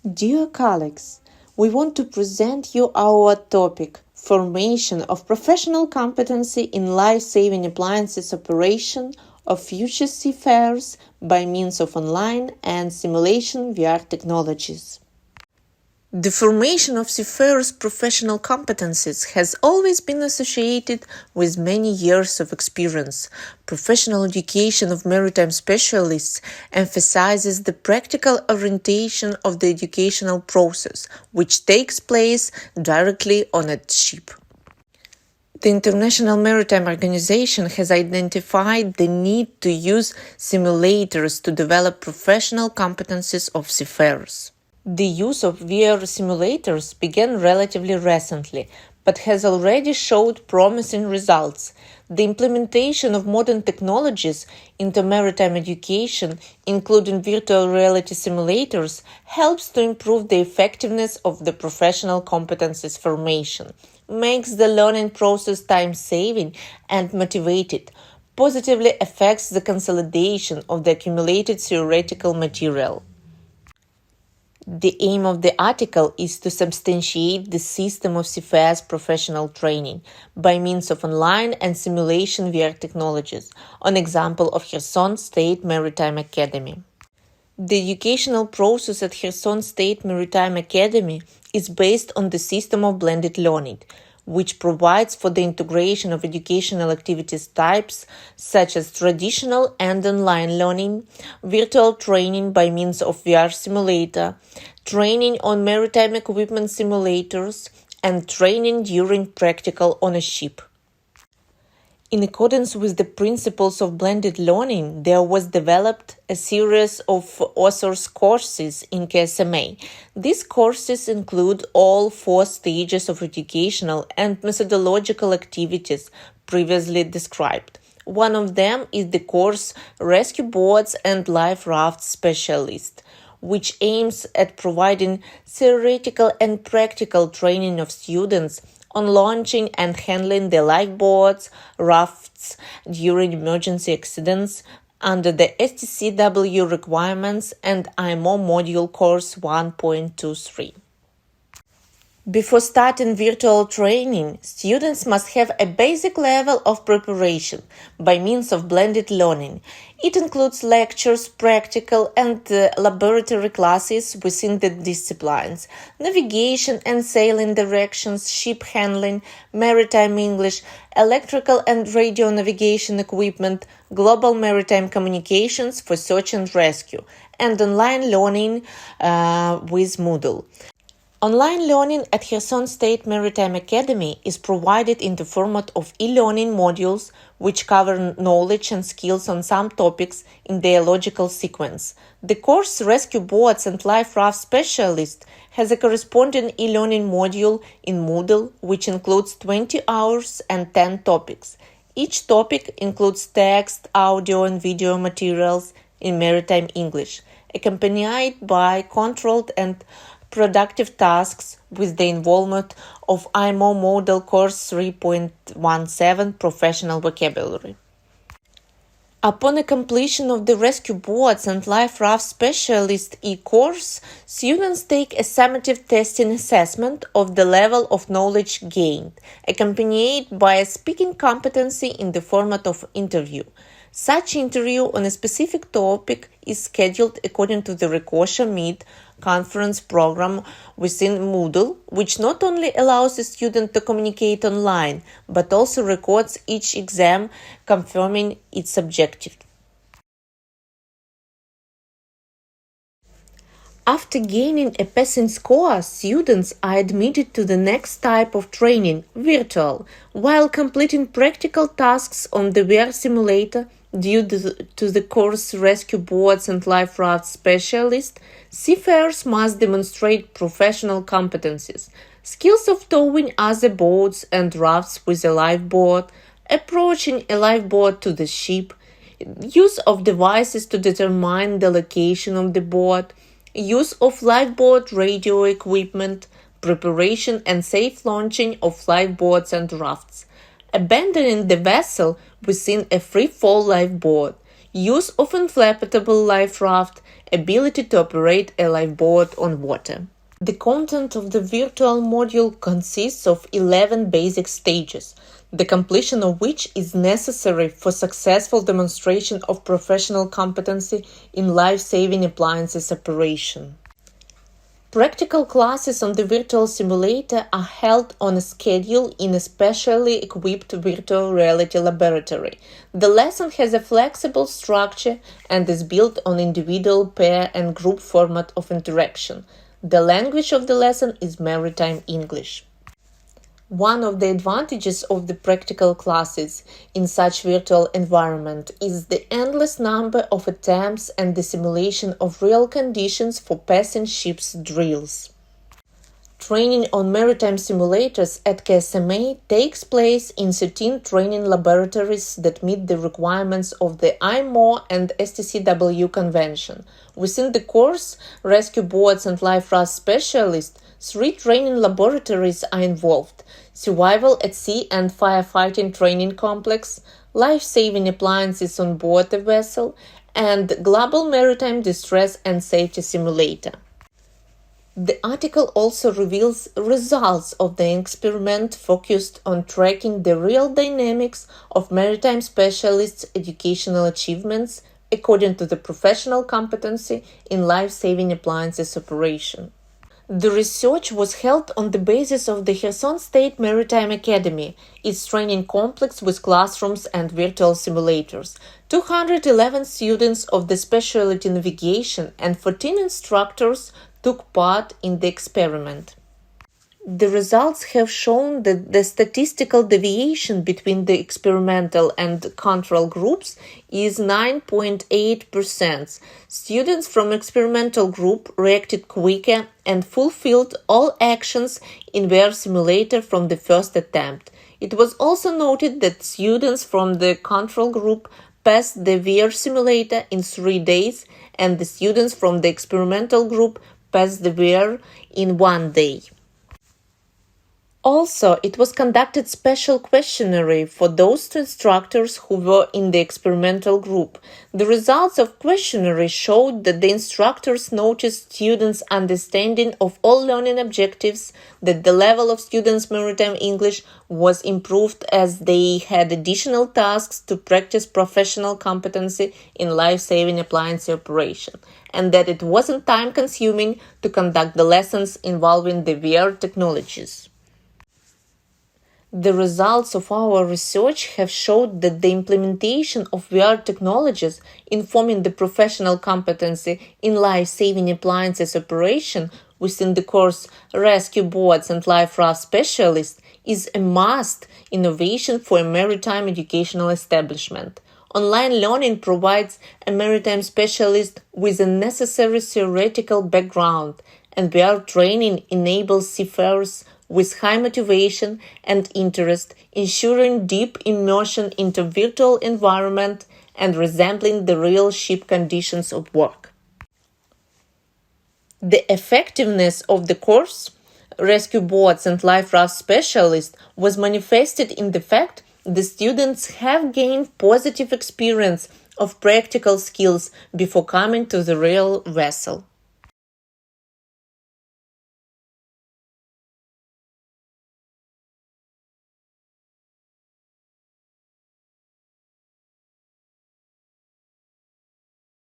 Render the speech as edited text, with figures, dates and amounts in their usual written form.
Dear colleagues, we want to present you our topic, Formation of Professional Competency in Life-Saving Appliances Operation of Future Seafarers by means of online and simulation VR technologies. The formation of seafarers' professional competencies has always been associated with many years of experience. Professional education of maritime specialists emphasizes the practical orientation of the educational process, which takes place directly on a ship. The International Maritime Organization has identified the need to use simulators to develop professional competencies of seafarers. The use of VR simulators began relatively recently, but has already showed promising results. The implementation of modern technologies into maritime education, including virtual reality simulators, helps to improve the effectiveness of the professional competencies formation, makes the learning process time-saving and motivated, positively affects the consolidation of the accumulated theoretical material. The aim of the article is to substantiate the system of seafarers' professional training by means of online and simulation VR technologies, on example of Kherson State Maritime Academy. The educational process at Kherson State Maritime Academy is based on the system of blended learning, which provides for the integration of educational activities types such as traditional and online learning, virtual training by means of VR simulator, training on maritime equipment simulators, and training during practical on a ship. In accordance with the principles of blended learning, there was developed a series of authors' courses in KSMA. These courses include all 4 stages of educational and methodological activities previously described. One of them is the course Rescue Boats and Life Raft Specialist, which aims at providing theoretical and practical training of students on launching and handling the lifeboats, rafts during emergency accidents under the STCW requirements and IMO Module Course 1.23. Before starting virtual training, students must have a basic level of preparation by means of blended learning. It includes lectures, practical and laboratory classes within the disciplines, navigation and sailing directions, ship handling, maritime English, electrical and radio navigation equipment, global maritime communications for search and rescue, and online learning with Moodle. Online learning at Kherson State Maritime Academy is provided in the format of e-learning modules which cover knowledge and skills on some topics in their logical sequence. The course Rescue Boats and Life Raft Specialist has a corresponding e-learning module in Moodle which includes 20 hours and 10 topics. Each topic includes text, audio and video materials in maritime English, accompanied by controlled and productive tasks with the involvement of IMO Model Course 3.17 Professional Vocabulary. Upon the completion of the Rescue Boats and Life Raft Specialist e-course, students take a summative testing assessment of the level of knowledge gained, accompanied by a speaking competency in the format of interview. Such interview on a specific topic is scheduled according to the Rekosha Meet conference program within Moodle, which not only allows the student to communicate online, but also records each exam, confirming its objective. After gaining a passing score, students are admitted to the next type of training, virtual, while completing practical tasks on the VR simulator. Due to the course Rescue Boats and Life Raft Specialist, seafarers must demonstrate professional competencies, skills of towing other boats and rafts with a lifeboat, approaching a lifeboat to the ship, use of devices to determine the location of the boat, use of lifeboat radio equipment, preparation and safe launching of lifeboats and rafts, abandoning the vessel within a free-fall lifeboat, use of inflatable life raft, ability to operate a lifeboat on water. The content of the virtual module consists of 11 basic stages, the completion of which is necessary for successful demonstration of professional competency in life-saving appliances operation. Practical classes on the virtual simulator are held on a schedule in a specially equipped virtual reality laboratory. The lesson has a flexible structure and is built on individual, pair, and group format of interaction. The language of the lesson is Maritime English. One of the advantages of the practical classes in such virtual environment is the endless number of attempts and the simulation of real conditions for passing ships drills. Training on maritime simulators at KSMA takes place in 13 training laboratories that meet the requirements of the IMO and STCW convention. Within the course, rescue boats and life raft specialists, 3 training laboratories are involved: survival at sea and firefighting training complex, life-saving appliances on board the vessel, and global maritime distress and safety simulator. The article also reveals results of the experiment focused on tracking the real dynamics of maritime specialists' educational achievements according to the professional competency in life-saving appliances operation. The research was held on the basis of the Kherson State Maritime Academy, its training complex with classrooms and virtual simulators. 211 students of the specialty navigation and 14 instructors took part in the experiment. The results have shown that the statistical deviation between the experimental and control groups is 9.8%. Students from experimental group reacted quicker and fulfilled all actions in their simulator from the first attempt. It was also noted that students from the control group passed the VR simulator in 3 days, and the students from the experimental group passed the VR in 1 day. Also, it was conducted special questionnaire for those instructors who were in the experimental group. The results of questionnaire showed that the instructors noticed students' understanding of all learning objectives, that the level of students' maritime English was improved as they had additional tasks to practice professional competency in life-saving appliance operation, and that it wasn't time-consuming to conduct the lessons involving the VR technologies. The results of our research have showed that the implementation of VR technologies informing the professional competency in life-saving appliances operation within the course Rescue Boats and Life Raft Specialist is a must innovation for a maritime educational establishment. Online learning provides a maritime specialist with a necessary theoretical background, and VR training enables seafarers with high motivation and interest, ensuring deep immersion into virtual environment and resembling the real ship conditions of work. The effectiveness of the course, Rescue Boats and Life Raft Specialist, was manifested in the fact the students have gained positive experience of practical skills before coming to the real vessel.